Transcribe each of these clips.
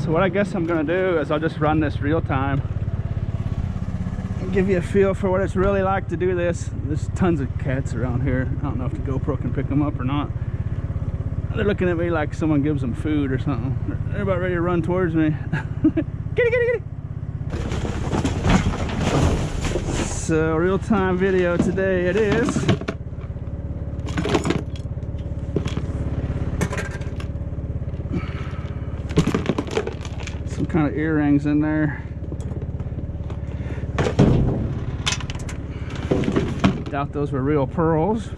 So what I guess I'm gonna do is I'll just run this real time and give you a feel for what it's really like to do this. There's tons of cats around here. I don't know if the GoPro can pick them up or not. They're looking at me like someone gives them food or something. They're about ready to run towards me. Kitty, kitty, kitty. So real-time video today it is. Some kind of earrings in there. Doubt those were real pearls.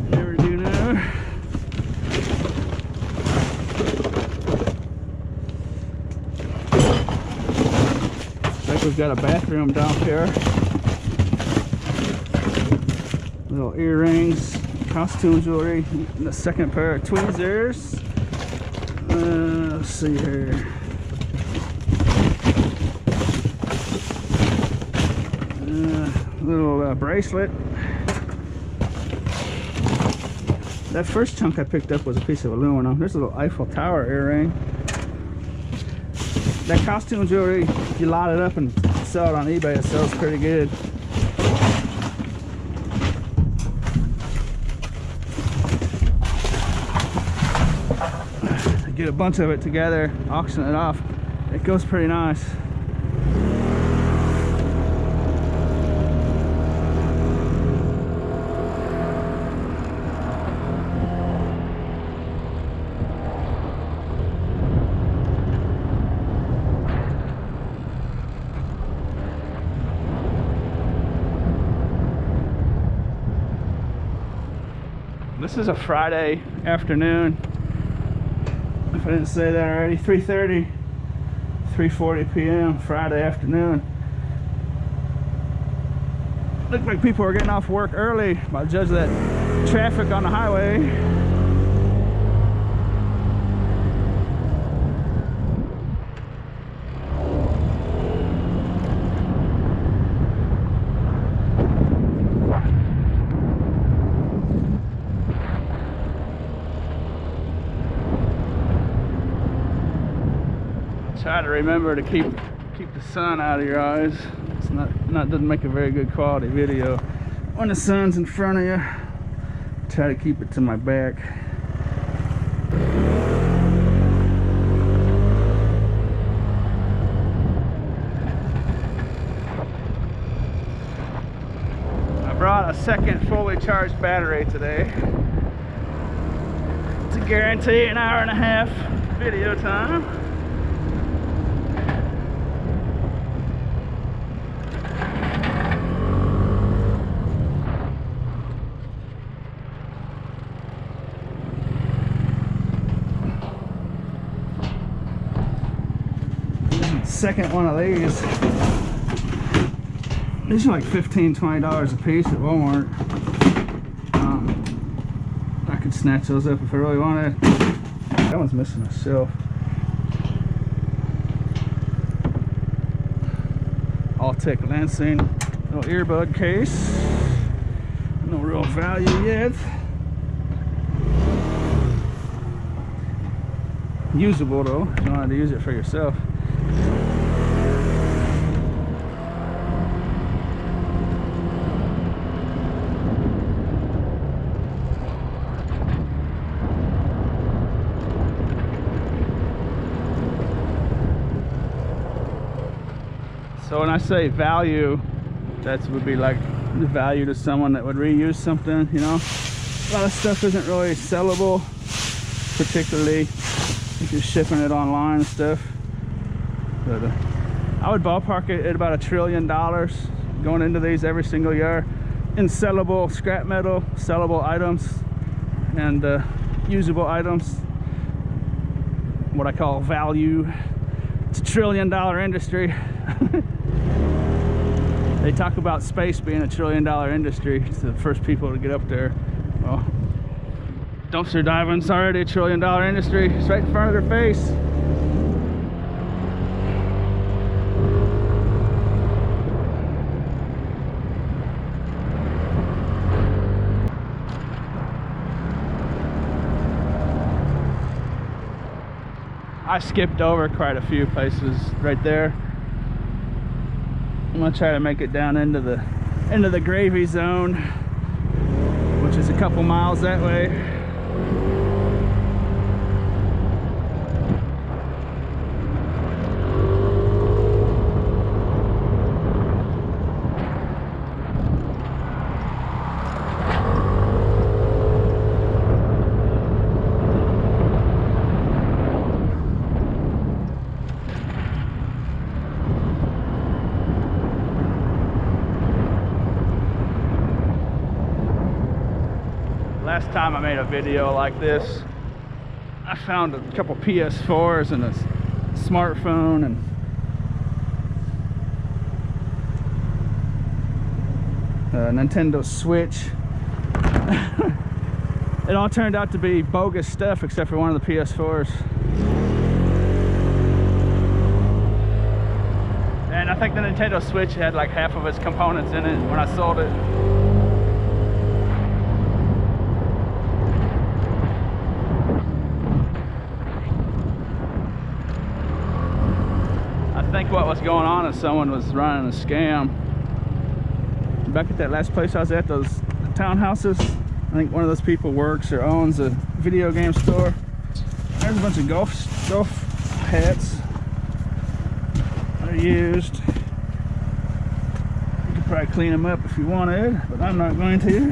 Never do know. We've got a bathroom down here. Little earrings, costume jewelry, and a second pair of tweezers. Let's see here. Little bracelet. That first chunk I picked up was a piece of aluminum. There's a little Eiffel Tower earring. That costume jewelry, if you lot it up and sell it on eBay, it sells pretty good. Get a bunch of it together, auction it off, it goes pretty nice. This is a Friday afternoon. If I didn't say that already, 3:40 p.m. Friday afternoon. Looked like people were getting off work early by the judge of that traffic on the highway. Try to remember to keep the sun out of your eyes. It's doesn't make a very good quality video when the sun's in front of you. Try to keep it to my back. I brought a second fully charged battery today to guarantee an hour and a half video time. Second one of these. These are like $15–20 a piece at Walmart. I could snatch those up if I really wanted. That one's missing a shelf. All-Tech Lansing little earbud case. No real value yet. Usable though, if you don't have to use it for yourself. So when I say value, that would be like the value to someone that would reuse something, you know. A lot of stuff isn't really sellable, particularly if you're shipping it online and stuff. But I would ballpark it at about $1 trillion going into these every single year in sellable scrap metal, sellable items, and usable items. What I call value. It's $1 trillion industry. They talk about space being $1 trillion industry. It's the first people to get up there. Well, dumpster diving's already $1 trillion industry. It's right in front of their face. I skipped over quite a few places right there. I'm gonna try to make it down into the gravy zone, which is a couple miles that way. Last time I made a video like this, I found a couple PS4s and a smartphone and a Nintendo Switch. It all turned out to be bogus stuff except for one of the PS4s. And I think the Nintendo Switch had like half of its components in it when I sold it. I think what was going on is someone was running a scam. Back at that last place I was at, those townhouses, I think one of those people works or owns a video game store. There's a bunch of golf hats that are used. You could probably clean them up if you wanted, but I'm not going to.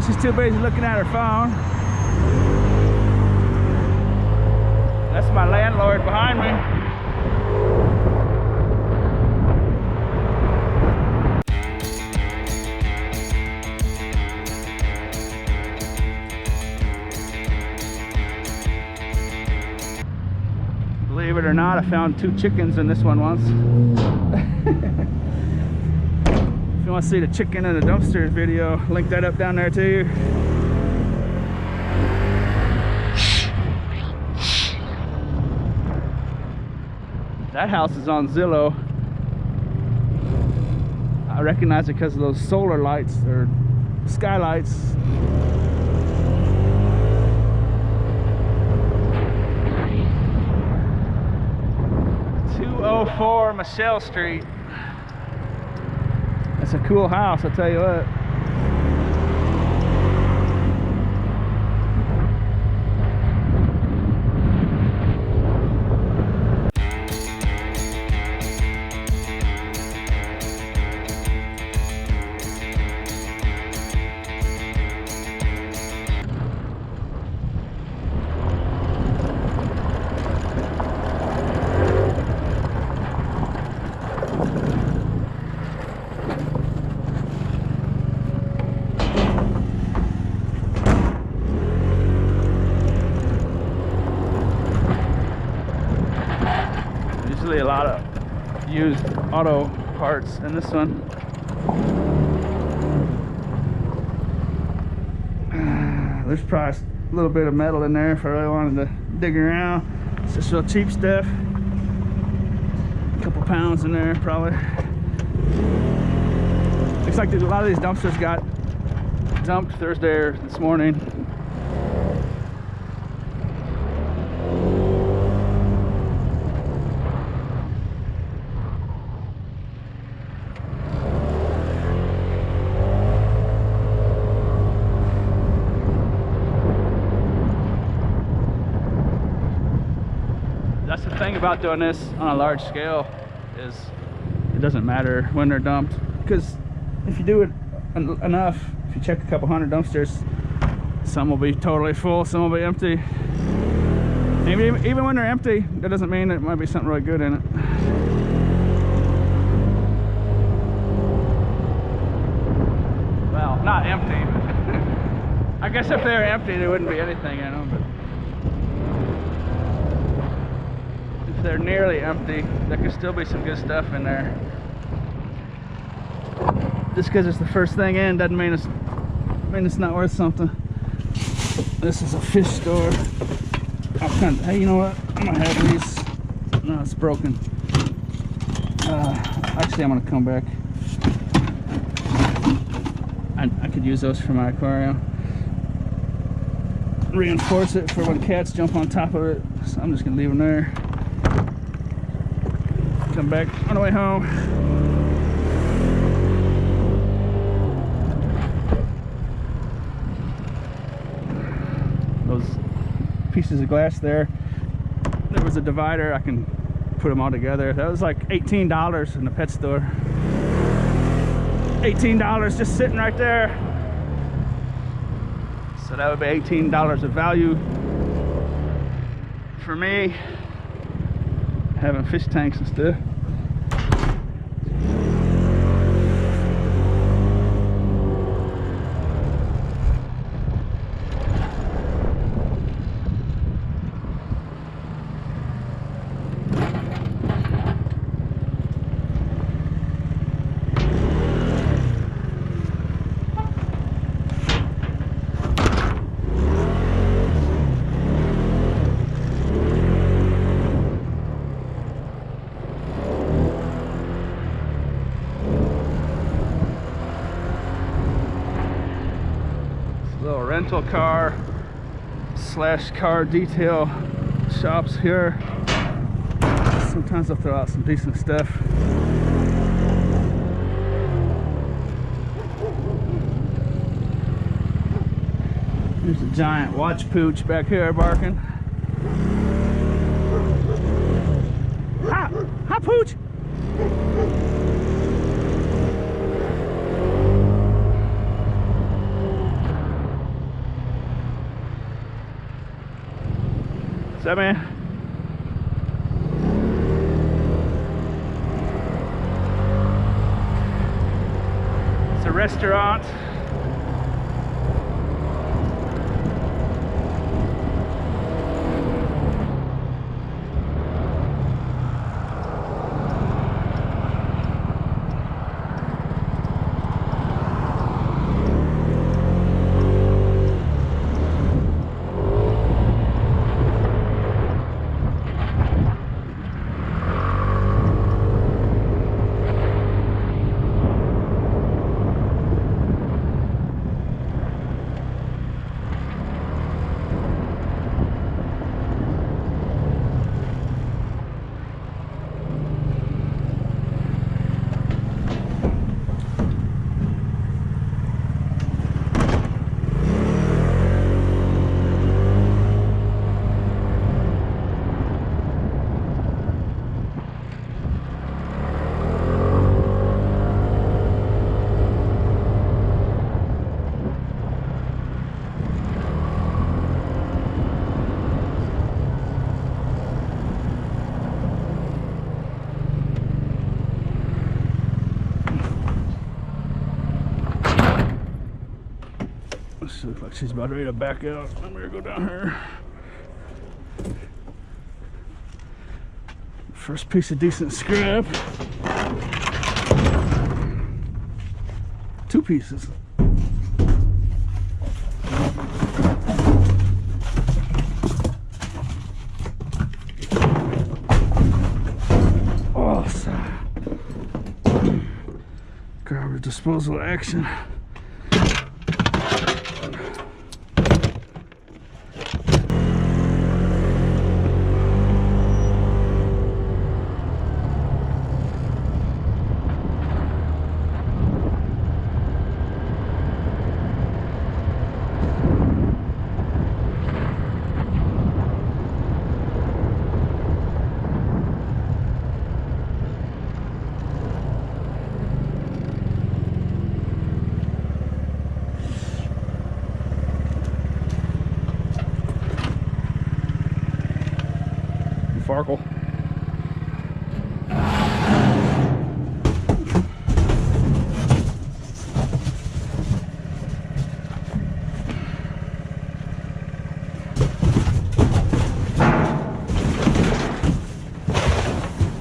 She's too busy looking at her phone. That's my landlord behind me. Believe it or not, I found 2 chickens in this one once. If you want to see the chicken in the dumpsters video, link that up down there too. That house is on Zillow. I recognize it because of those solar lights or skylights. .204 Michelle Street. It's a cool house, I'll tell you what. Usually a lot of used auto parts in this one. There's probably a little bit of metal in there if I really wanted to dig around. It's just real cheap stuff. A couple pounds in there probably. Looks like a lot of these dumpsters got dumped Thursday or this morning. That's the thing about doing this on a large scale, is it doesn't matter when they're dumped, because if you do it enough, if you check a couple hundred dumpsters, some will be totally full, some will be empty. Even when they're empty, that doesn't mean there might be something really good in it. Well, not empty, but I guess if they were empty, there wouldn't be anything in them. But if they're nearly empty, there could still be some good stuff in there. Just because it's the first thing in doesn't mean it's not worth something. This is a fish store. Hey, you know what? I'm gonna have these. No, it's broken. Actually, I'm gonna come back. I could use those for my aquarium. Reinforce it for when cats jump on top of it. So I'm just gonna leave them there. Come back on the way home. Those pieces of glass there was a divider. I can put them all together. That was like $18 in the pet store. $18 just sitting right there. So that would be $18 of value for me, having fish tanks and stuff. Little rental car / car detail shops here. Sometimes they'll throw out some decent stuff. There's a giant watch pooch back here barking. Hi! Hi, pooch! What's up, man? It's a restaurant. She looks like she's about ready to back out. I'm gonna go down here. First piece of decent scrap. 2 pieces. Oh, garbage disposal action. Farkle.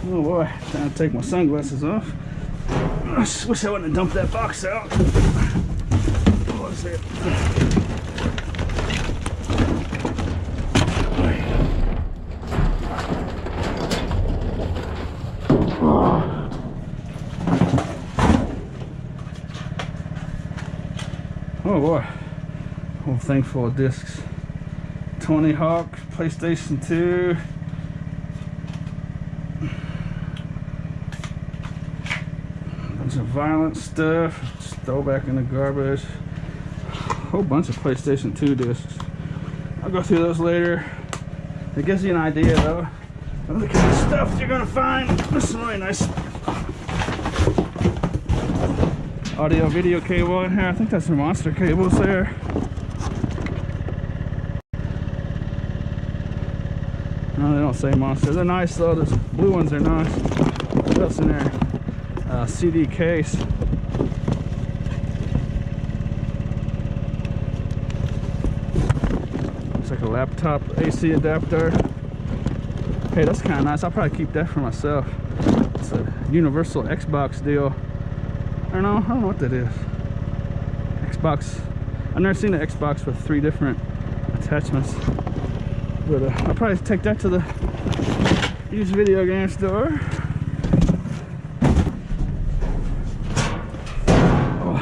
Oh boy, time to take my sunglasses off. I just wish I wouldn't have dumped that box out. What was it? Oh boy, whole thing full of discs. Tony Hawk, PlayStation 2. Bunch of violent stuff. Just throw back in the garbage. Whole bunch of PlayStation 2 discs. I'll go through those later. It gives you an idea though of the kind of stuff you're gonna find. This is really nice audio video cable in here. I think that's the monster cables there. No, they don't say monster. They're nice though. Those blue ones are nice. What else in there? CD case. Looks like a laptop AC adapter. Hey, that's kind of nice. I'll probably keep that for myself. It's a universal Xbox deal. I don't know what that is. Xbox. I've never seen an Xbox with 3 different attachments. But I'll probably take that to the used video game store. Oh.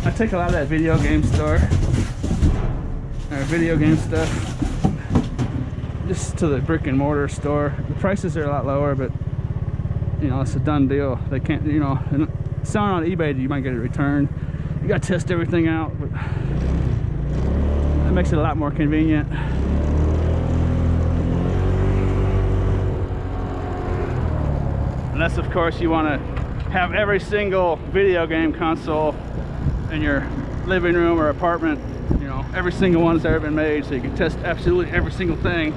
I take a lot of that video game store. Video game stuff just to the brick and mortar store. The prices are a lot lower, but you know, it's a done deal. They can't, you know, selling on eBay, you might get it returned. You gotta test everything out, but that makes it a lot more convenient. Unless of course you want to have every single video game console in your living room or apartment. Every single one that's ever been made, so you can test absolutely every single thing.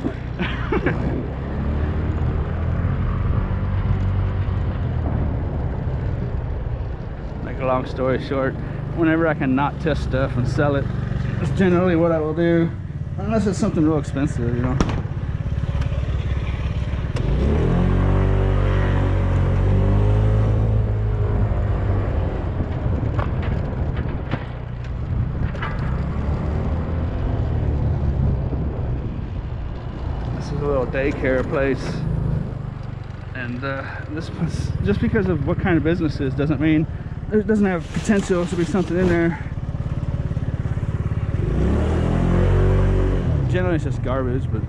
Make a long story short, whenever I can not test stuff and sell it, that's generally what I will do, unless it's something real expensive, you know. Daycare place, and this was just because of what kind of business it is doesn't mean it doesn't have potential to be something in there. Generally it's just garbage, but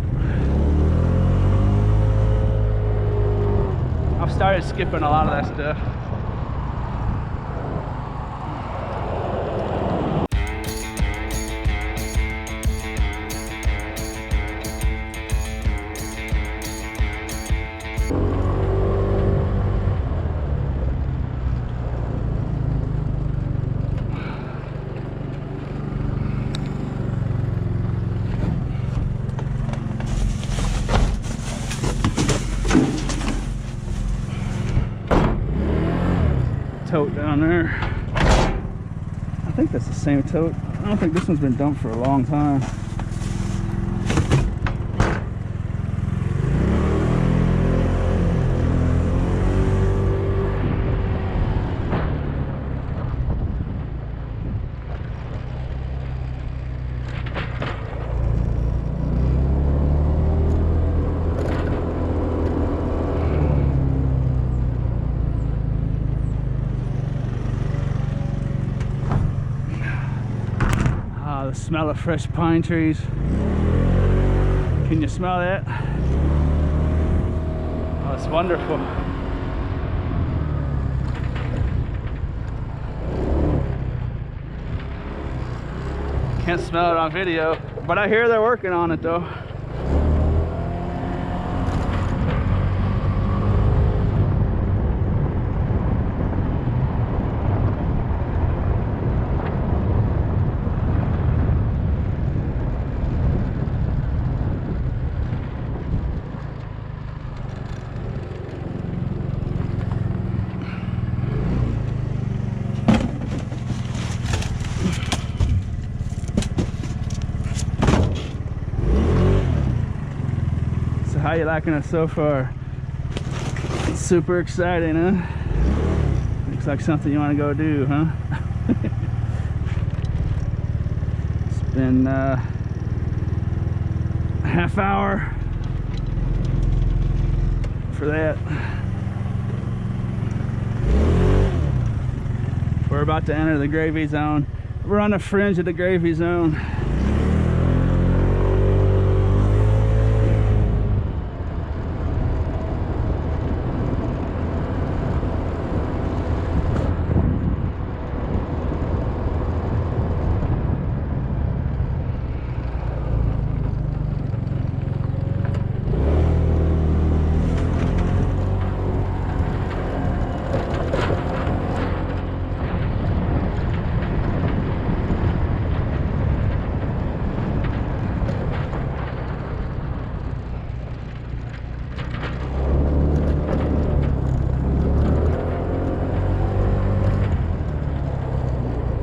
I've started skipping a lot of that stuff. Tote down there. I think that's the same tote. I don't think this one's been dumped for a long time. The smell of fresh pine trees. Can you smell that? Oh, it's wonderful. Can't smell it on video, but I hear they're working on it though. How you liking it so far? Super exciting, huh? Looks like something you want to go do, huh? It's been a half hour for that. We're about to enter the gravy zone. We're on the fringe of the gravy zone.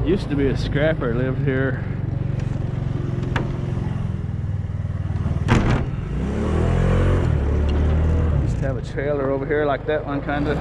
Used to be a scrapper, lived here. Used to have a trailer over here like that one, kind of.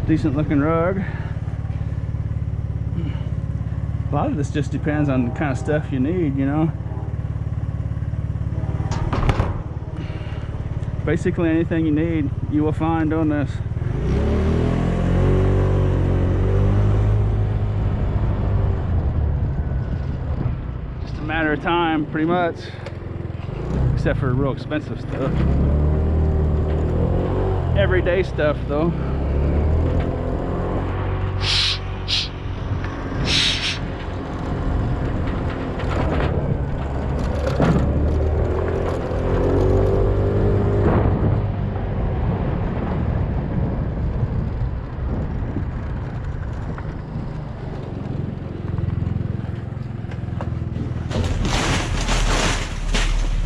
Decent looking rug. A lot of this just depends on the kind of stuff you need, you know. Basically anything you need, you will find on this. Just a matter of time, pretty much. Except for real expensive stuff. Everyday stuff, though.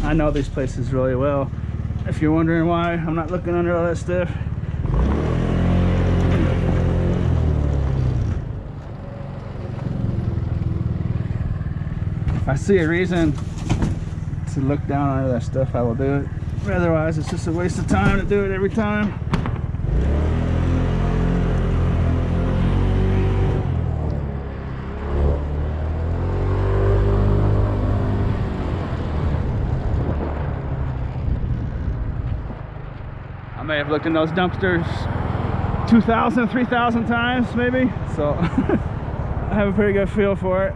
I know these places really well. If you're wondering why I'm not looking under all that stuff. If I see a reason to look down under that stuff, I will do it. Otherwise, it's just a waste of time to do it every time. I may have looked in those dumpsters 2,000, 3,000 times maybe, so I have a pretty good feel for it.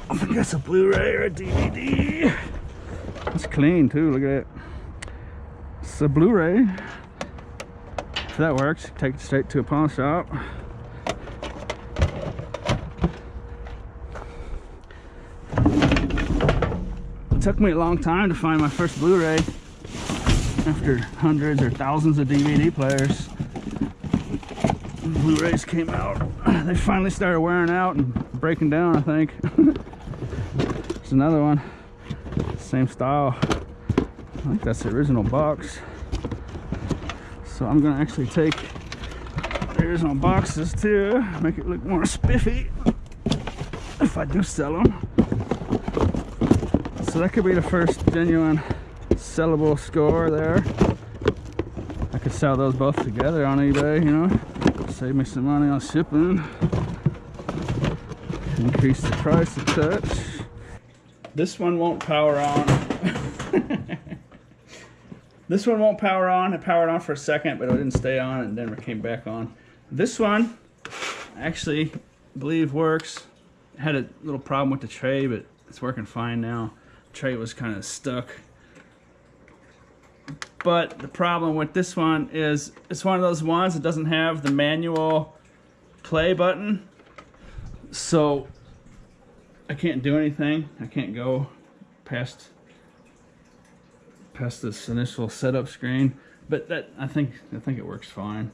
I think that's a Blu-ray or a DVD. It's clean too, look at it. It's a Blu-ray. If that works, take it straight to a pawn shop. It took me a long time to find my first Blu-ray after hundreds or thousands of DVD players. Blu-rays came out. They finally started wearing out and breaking down, I think. There's another one. Same style. I think that's the original box. So I'm gonna actually take the original boxes too, make it look more spiffy if I do sell them. So that could be the first genuine sellable score there. I could sell those both together on eBay, you know, save me some money on shipping, increase the price a touch. This one won't power on. This one won't power on. It powered on for a second, but it didn't stay on and then it came back on. This one actually I believe works. Had a little problem with the tray, but it's working fine now. The tray was kind of stuck. But the problem with this one is it's one of those ones that doesn't have the manual play button. So I can't do anything. I can't go past this initial setup screen. But that I think it works fine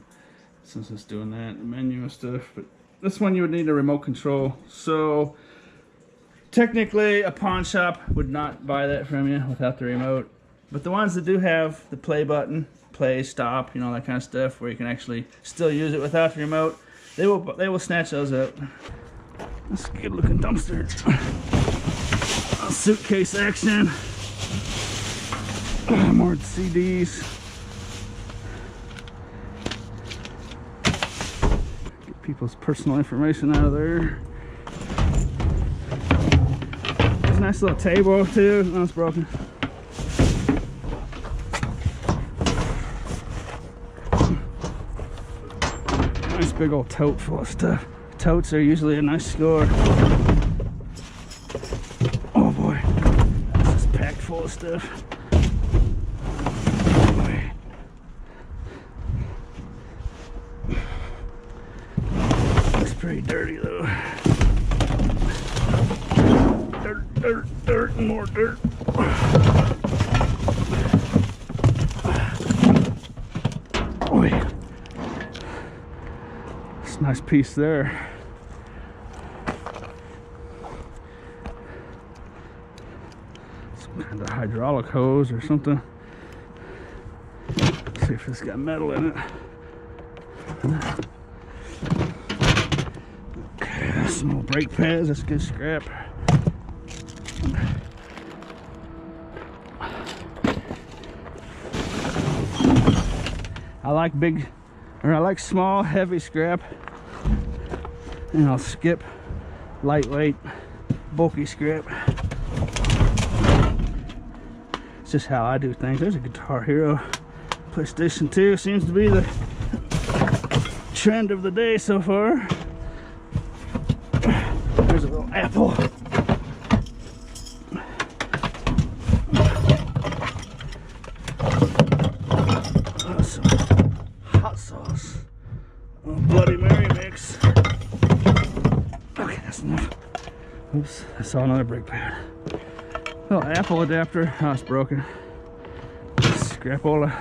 since it's doing that menu and stuff. But this one you would need a remote control. So technically a pawn shop would not buy that from you without the remote. But the ones that do have the play button, play, stop, you know, that kind of stuff, where you can actually still use it without the remote, they will snatch those up. That's a good looking dumpster. Suitcase action. More CDs. Get people's personal information out of there. There's a nice little table too. Oh, it's broken. Nice big old tote full of stuff. Totes are usually a nice score. Oh boy, this is packed full of stuff. Oh boy. Looks pretty dirty though. Dirt, dirt, dirt, and more dirt. Boy. Nice piece there. Some kind of hydraulic hose or something. Let's see if it's got metal in it. Okay, some more brake pads. That's good scrap. I like small, heavy scrap. And I'll skip lightweight, bulky scrap. It's just how I do things. There's a Guitar Hero. PlayStation 2 seems to be the trend of the day so far. There's a little apple. Some hot sauce. A Bloody Mary mix. Okay, that's enough. Oops, I saw another brake pad. Little apple adapter. Oh, it's broken. Scrapola.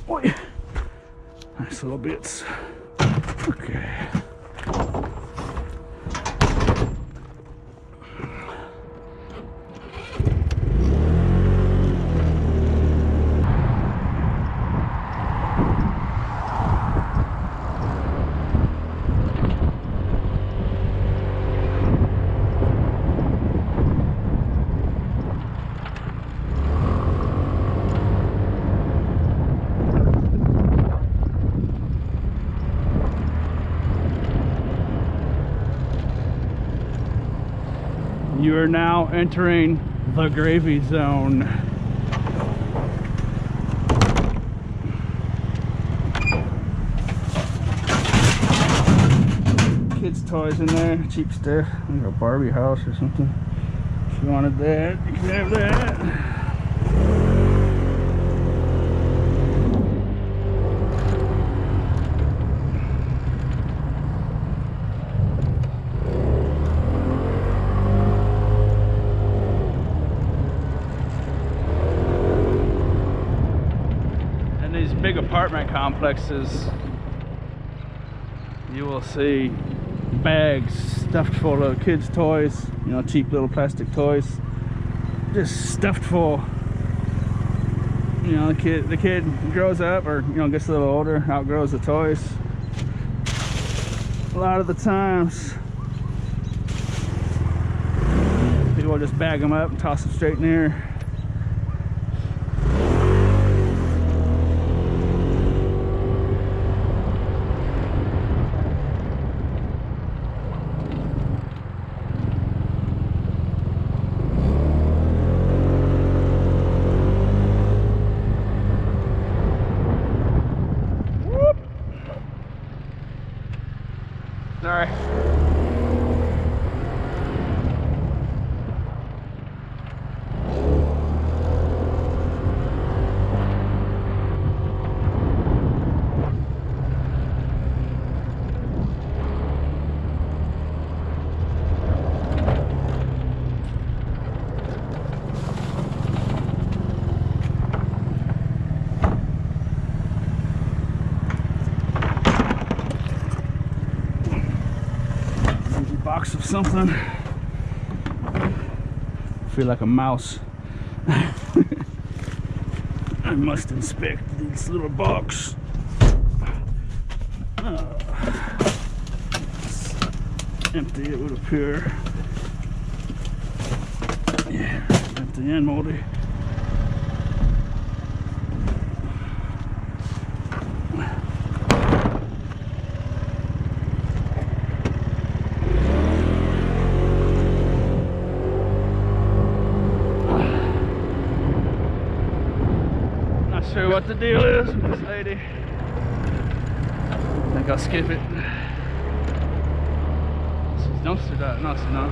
Boy. Nice little bits. Okay. You are now entering the gravy zone. Kids' toys in there, cheap stuff. Like a Barbie house or something. If you wanted that, you can have that. Big apartment complexes, you will see bags stuffed full of kids' toys, you know, cheap little plastic toys, just stuffed full. You know, the kid grows up, or you know, gets a little older, outgrows the toys. A lot of the times people will just bag them up and toss them straight in there. Sorry. box of something. I feel like a mouse. I must inspect this little box. Empty, it would appear. Yeah, empty and moldy. Not sure what the deal is with this lady. I think I'll skip it. Dumpster dive, no, it's not.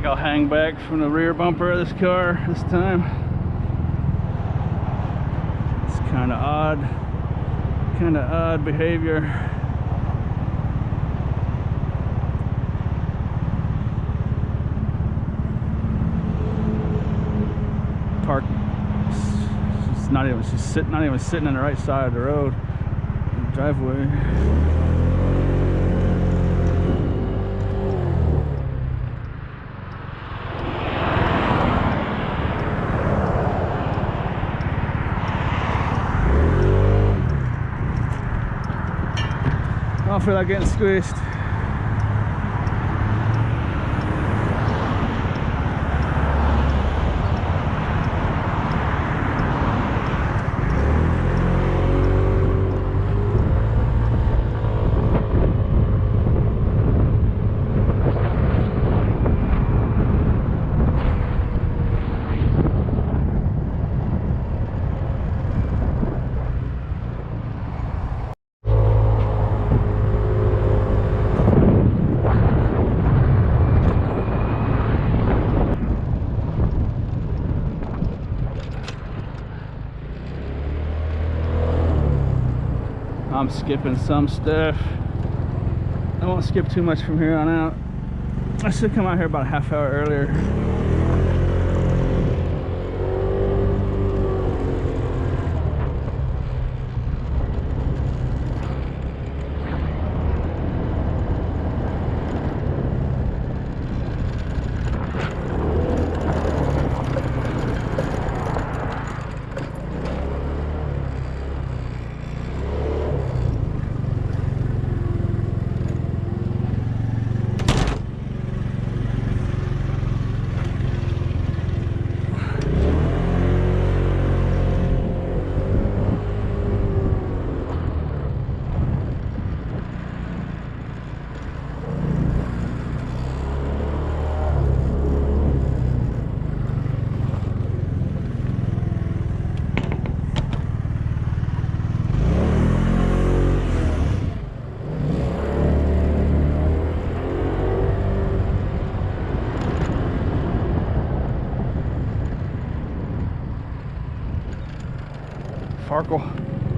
I'll hang back from the rear bumper of this car this time. It's kind of odd behavior. Park. She's not even sitting on the right side of the road, the driveway. I don't feel like getting squished. I'm skipping some stuff. I won't skip too much from here on out. I should come out here about a half hour earlier.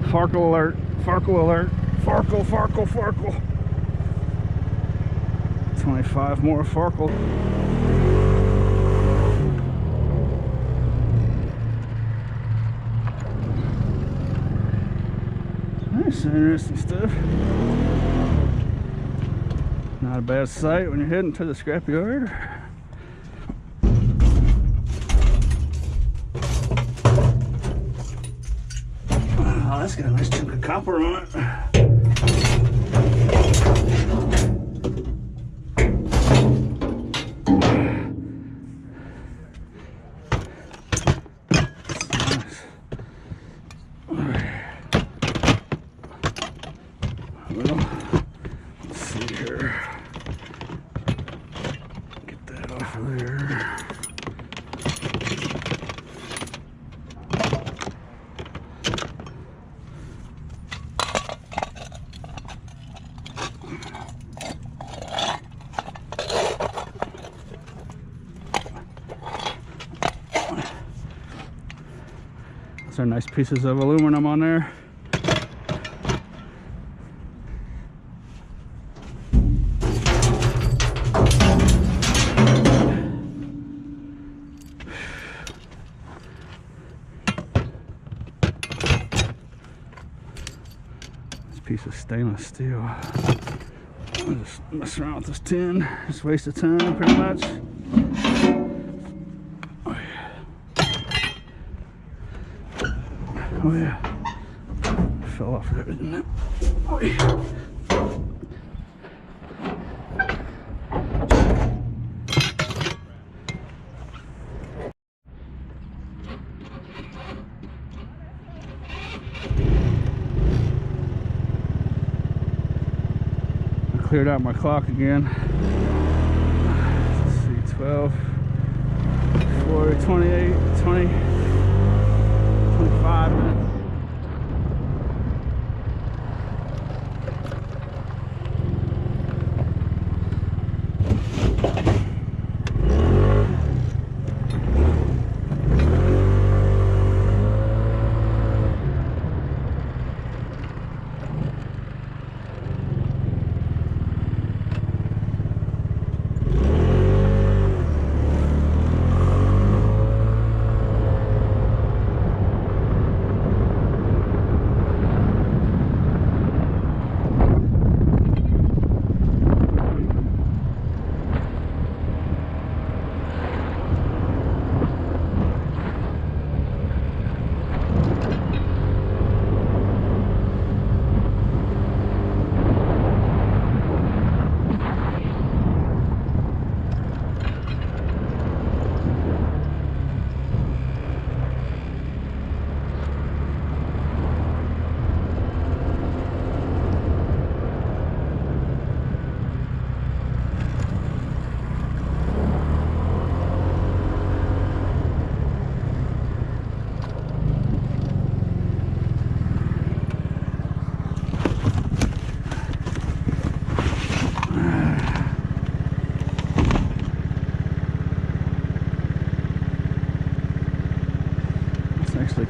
Farkle alert, Farkle alert, Farkle. 25 more Farkle. That's interesting stuff. Not a bad sight when you're heading to the scrapyard. Oh, that's got a nice chunk of copper on it. Those are nice pieces of aluminum on there. This piece of stainless steel. I'll just mess around with this tin. Just waste of time, pretty much. Oh yeah, fell off there, didn't it? Oh yeah. I cleared out my clock again. Let's see, 12, 4, 28, 20. 25 minutes.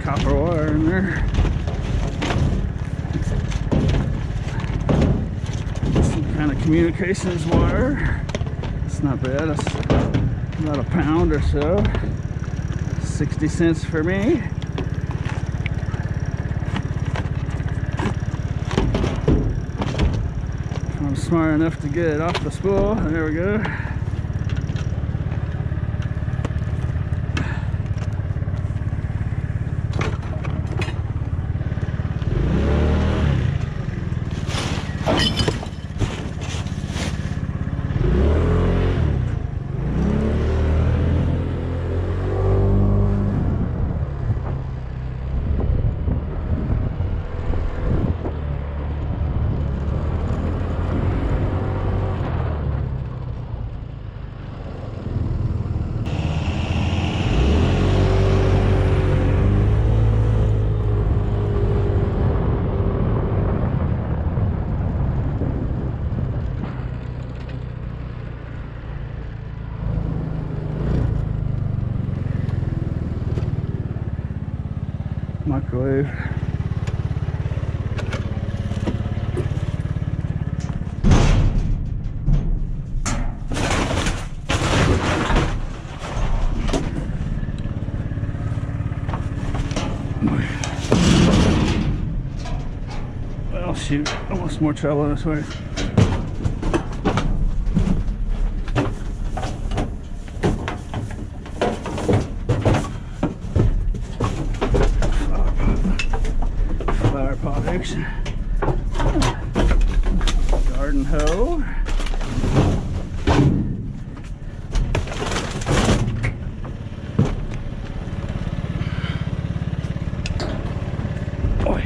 Copper wire in there. Some kind of communications wire. It's not bad. It's about a pound or so. 60 cents for me. I'm smart enough to get it off the spool. There we go. Microwave. Well, shoot, almost more trouble this way. direction. Garden hoe. Boy.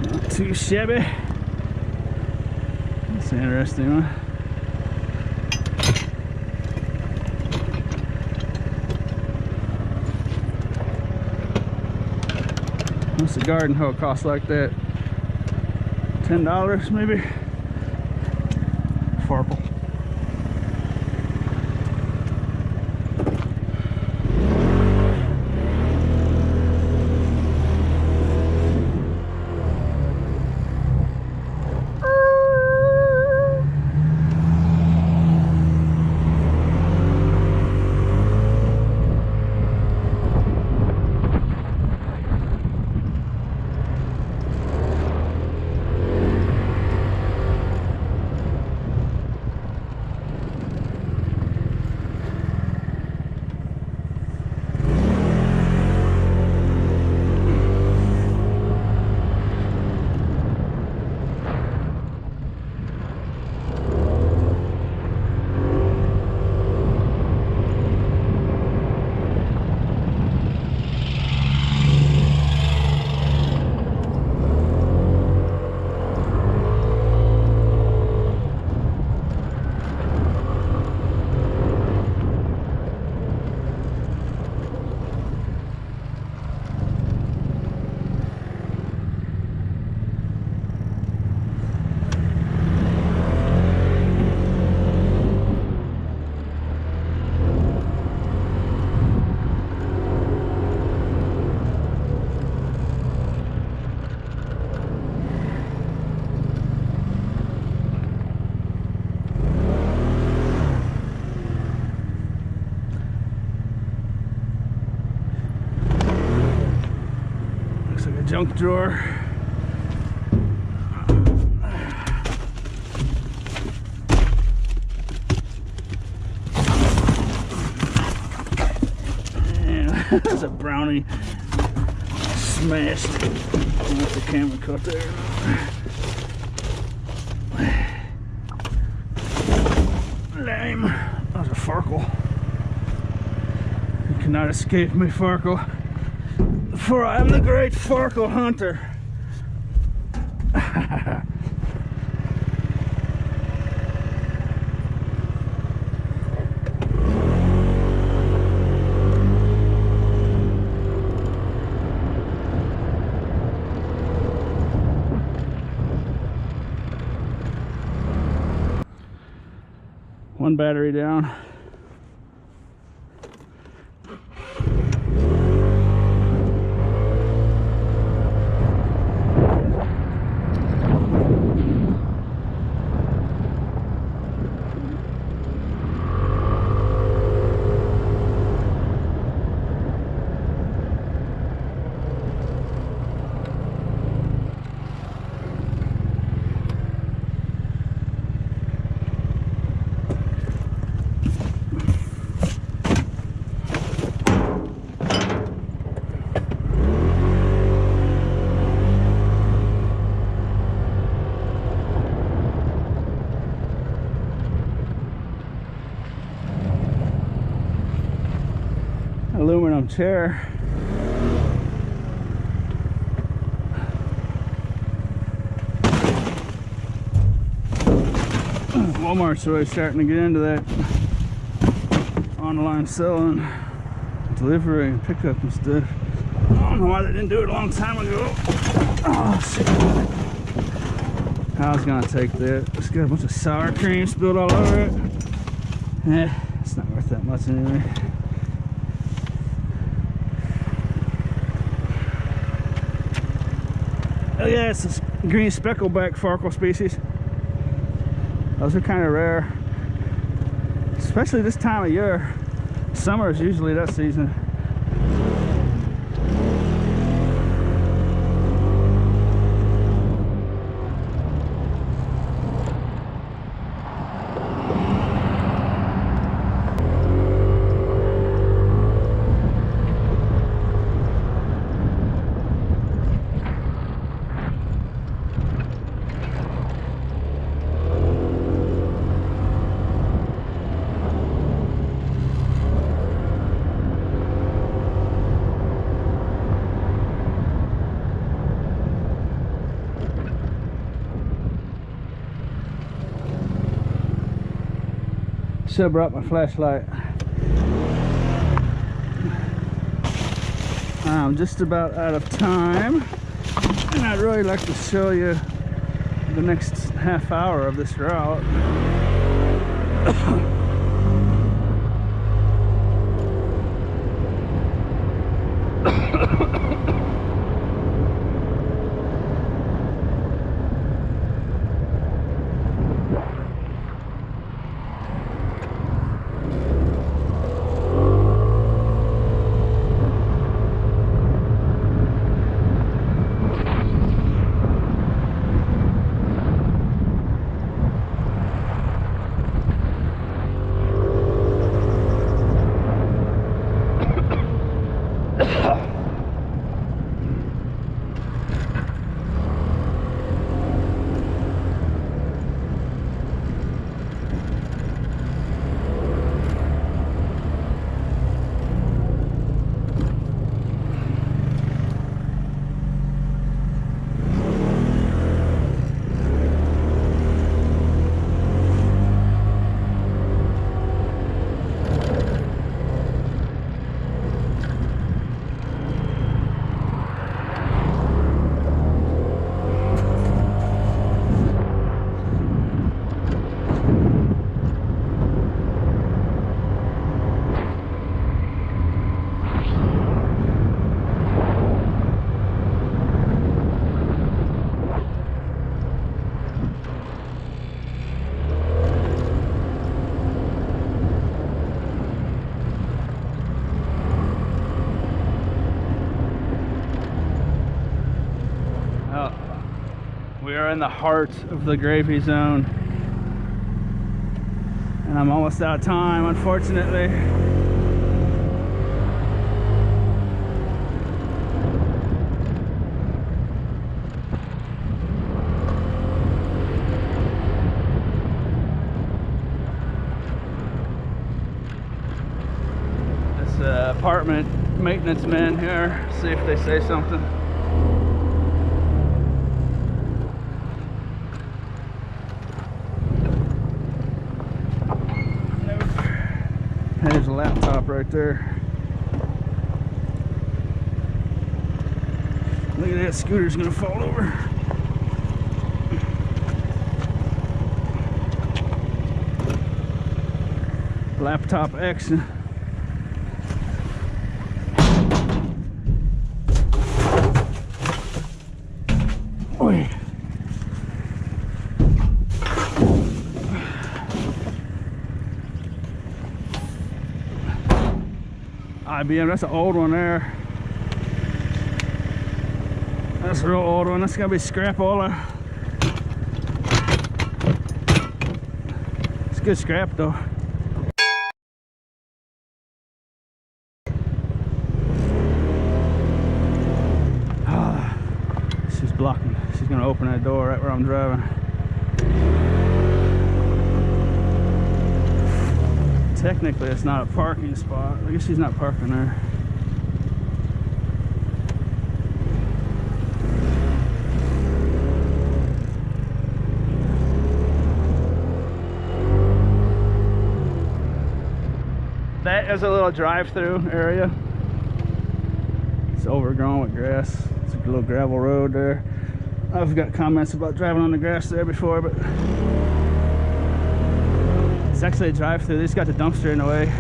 Not too shabby. That's an interesting one. What's a garden hoe cost like that? $10 maybe? Farkle. Junk drawer. Yeah, there's a brownie smashed. That's the camera cut there. Lame. That was a Farkle. You cannot escape me, Farkle. For I am the great Farkle hunter. One battery down. Aluminum chair. Walmart's really starting to get into that online selling, delivery and pickup and stuff. I don't know why they didn't do it a long time ago. Oh shit. I was gonna take that. It's got a bunch of sour cream spilled all over it. It's not worth that much anyway. Oh yeah, it's a green speckleback Farkle species. Those are kind of rare, especially this time of year. Summer is usually that season. Should have brought my flashlight. I'm just about out of time, and I'd really like to show you the next half hour of this route. We are in the heart of the gravy zone, and I'm almost out of time, unfortunately. This apartment maintenance man here, see if they say something. There's a laptop right there. Look at that, scooter's gonna fall over. Laptop action. Oi. IBM, that's an old one there. That's a real old one. That's gotta be scrapola. It's good scrap though. She's blocking. She's gonna open that door right where I'm driving. Technically, it's not a parking spot. I guess she's not parking there. That is a little drive-through area. It's overgrown with grass. It's a little gravel road there. I've got comments about driving on the grass there before, but it's actually a drive-through. They just got the dumpster in the way.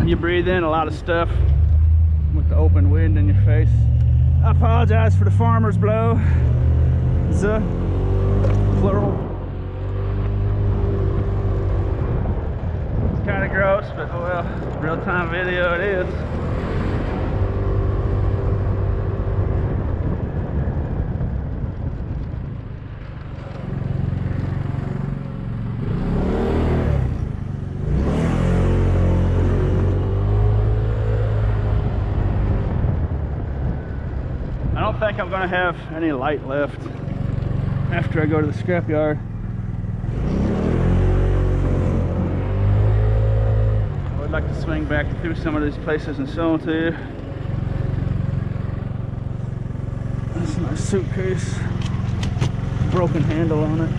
You breathe in a lot of stuff with the open wind in your face. I apologize for the farmer's blow. The plural. It's kind of gross, but oh well, real-time video it is. I don't think I'm gonna have any light left after I go to the scrapyard. I would like to swing back through some of these places and show them to you. That's my suitcase. Broken handle on it.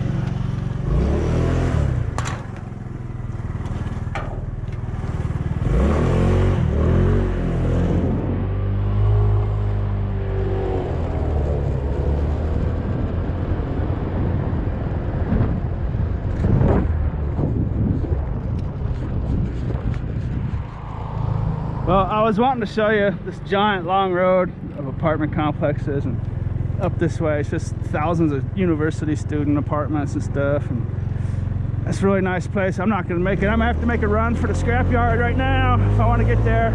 Well, I was wanting to show you this giant long road of apartment complexes, and up this way it's just thousands of university student apartments and stuff, and it's a really nice place. I'm not gonna make it. I'm gonna have to make a run for the scrapyard right now if I want to get there.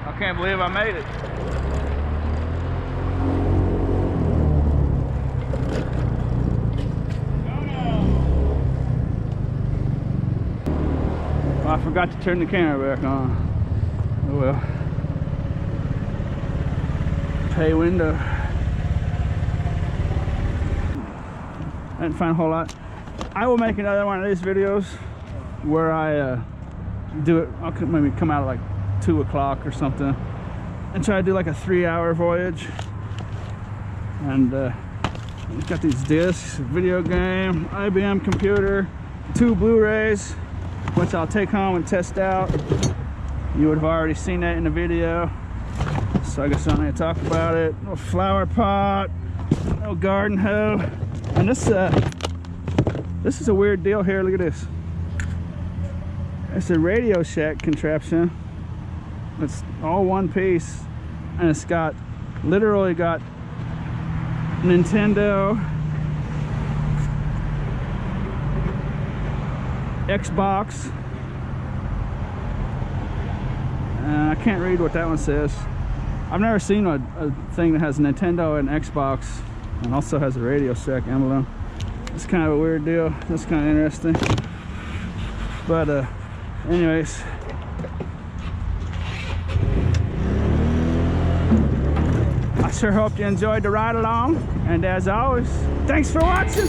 I can't believe I made it. I forgot to turn the camera back on. Oh well. Pay window. I didn't find a whole lot. I will make another one of these videos where I do it. I'll maybe come out at like 2 o'clock or something and try to do like a 3-hour voyage. And got these discs, video game, IBM computer, 2 Blu-rays, which I'll take home and test out. You would have already seen that in the video, so I guess I don't need to talk about it. No flower pot, no garden hoe, and this is a weird deal here. Look at this. It's a Radio Shack contraption. It's all one piece, and it's got literally got Nintendo, Xbox, I can't read what that one says. I've never seen a thing that has Nintendo and Xbox and also has a Radio Shack emblem. It's kind of a weird deal. That's kind of interesting. But anyways, I sure hope you enjoyed the ride along, and as always, thanks for watching.